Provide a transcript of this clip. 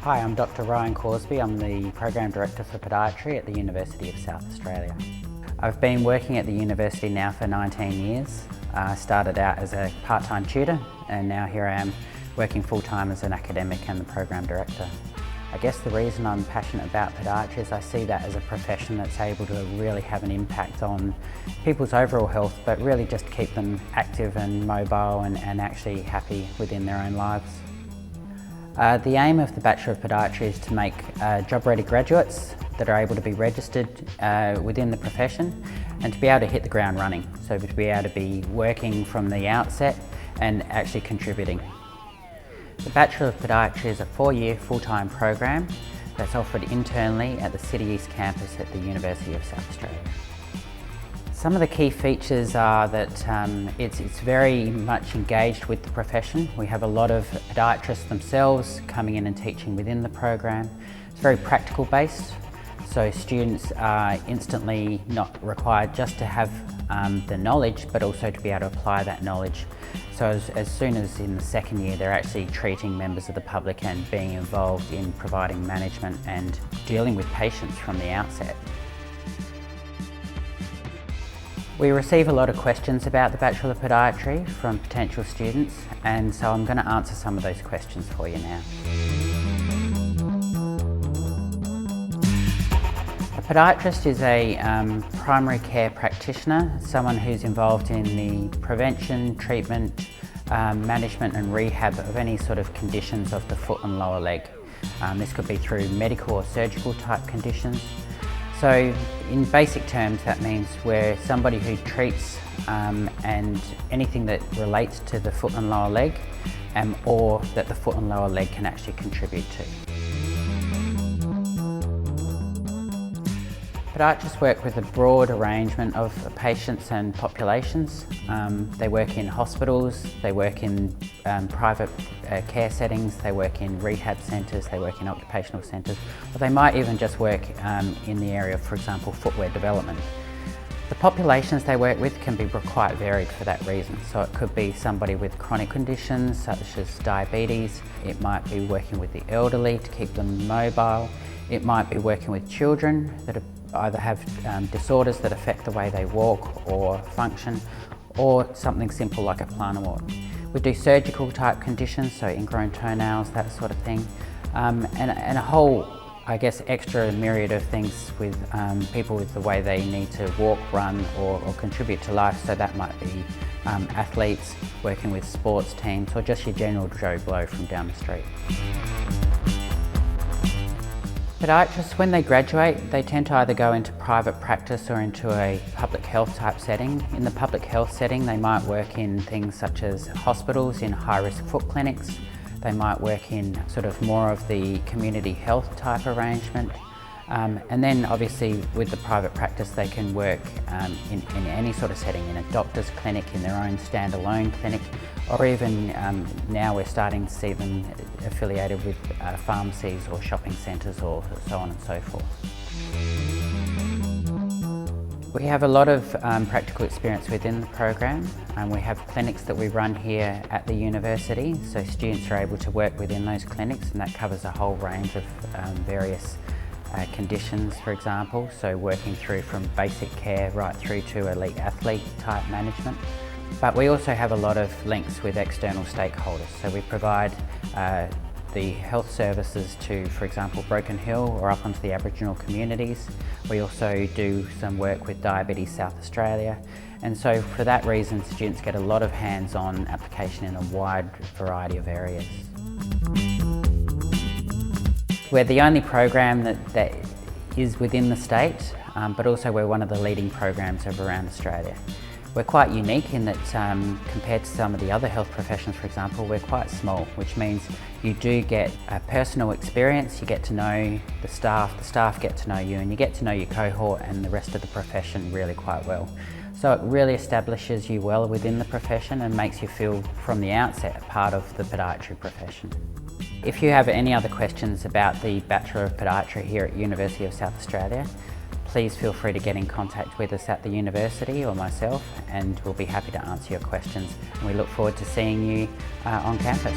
Hi, I'm Dr. Ryan Corsby. I'm the Program Director for Podiatry at the University of South Australia. I've been working at the university now for 19 years. I started out as a part-time tutor and now here I am working full-time as an academic and the Program Director. I guess the reason I'm passionate about podiatry is I see that as a profession that's able to really have an impact on people's overall health, but really just keep them active and mobile and actually happy within their own lives. The aim of the Bachelor of Podiatry is to make job-ready graduates that are able to be registered within the profession and to be able to hit the ground running, so to be able to be working from the outset and actually contributing. The Bachelor of Podiatry is a 4-year full-time program that's offered internally at the City East campus at the University of South Australia. Some of the key features are that it's very much engaged with the profession. We have a lot of podiatrists themselves coming in and teaching within the program. It's very practical based, so students are instantly not required just to have the knowledge, but also to be able to apply that knowledge. So as soon as in the second year, they're actually treating members of the public and being involved in providing management and dealing with patients from the outset. We receive a lot of questions about the Bachelor of Podiatry from potential students, and so I'm going to answer some of those questions for you now. A podiatrist is a primary care practitioner, someone who's involved in the prevention, treatment, management and rehab of any sort of conditions of the foot and lower leg. This could be through medical or surgical type conditions. So in basic terms, that means we're somebody who treats and anything that relates to the foot and lower leg or that the foot and lower leg can actually contribute to. Podiatrists work with a broad arrangement of patients and populations. They work in hospitals, they work in private care settings, they work in rehab centres, they work in occupational centres, or they might even just work in the area of, for example, footwear development. The populations they work with can be quite varied for that reason. So it could be somebody with chronic conditions such as diabetes, it might be working with the elderly to keep them mobile, it might be working with children that either have disorders that affect the way they walk or function, or something simple like a plantar wart. We do surgical type conditions, so ingrown toenails, that sort of thing, and a whole, I guess, extra myriad of things with people with the way they need to walk, run or contribute to life. So that might be athletes working with sports teams or just your general Joe Blow from down the street. Podiatrists, when they graduate, they tend to either go into private practice or into a public health type setting. In the public health setting, they might work in things such as hospitals, in high-risk foot clinics. They might work in sort of more of the community health type arrangement. And then obviously with the private practice, they can work in any sort of setting, in a doctor's clinic, in their own standalone clinic, or even now we're starting to see them affiliated with pharmacies or shopping centres or so on and so forth. We have a lot of practical experience within the program, and we have clinics that we run here at the university, so students are able to work within those clinics, and that covers a whole range of various conditions, for example, so working through from basic care right through to elite athlete type management. But we also have a lot of links with external stakeholders, so we provide the health services to, for example, Broken Hill or up onto the Aboriginal communities. We also do some work with Diabetes South Australia, and so for that reason students get a lot of hands-on application in a wide variety of areas. We're the only program that is within the state, but also we're one of the leading programs around Australia. We're quite unique in that compared to some of the other health professions, for example, we're quite small, which means you do get a personal experience, you get to know the staff get to know you, and you get to know your cohort and the rest of the profession really quite well. So it really establishes you well within the profession and makes you feel from the outset a part of the podiatry profession. If you have any other questions about the Bachelor of Podiatry here at University of South Australia, please feel free to get in contact with us at the university or myself, and we'll be happy to answer your questions. And we look forward to seeing you on campus.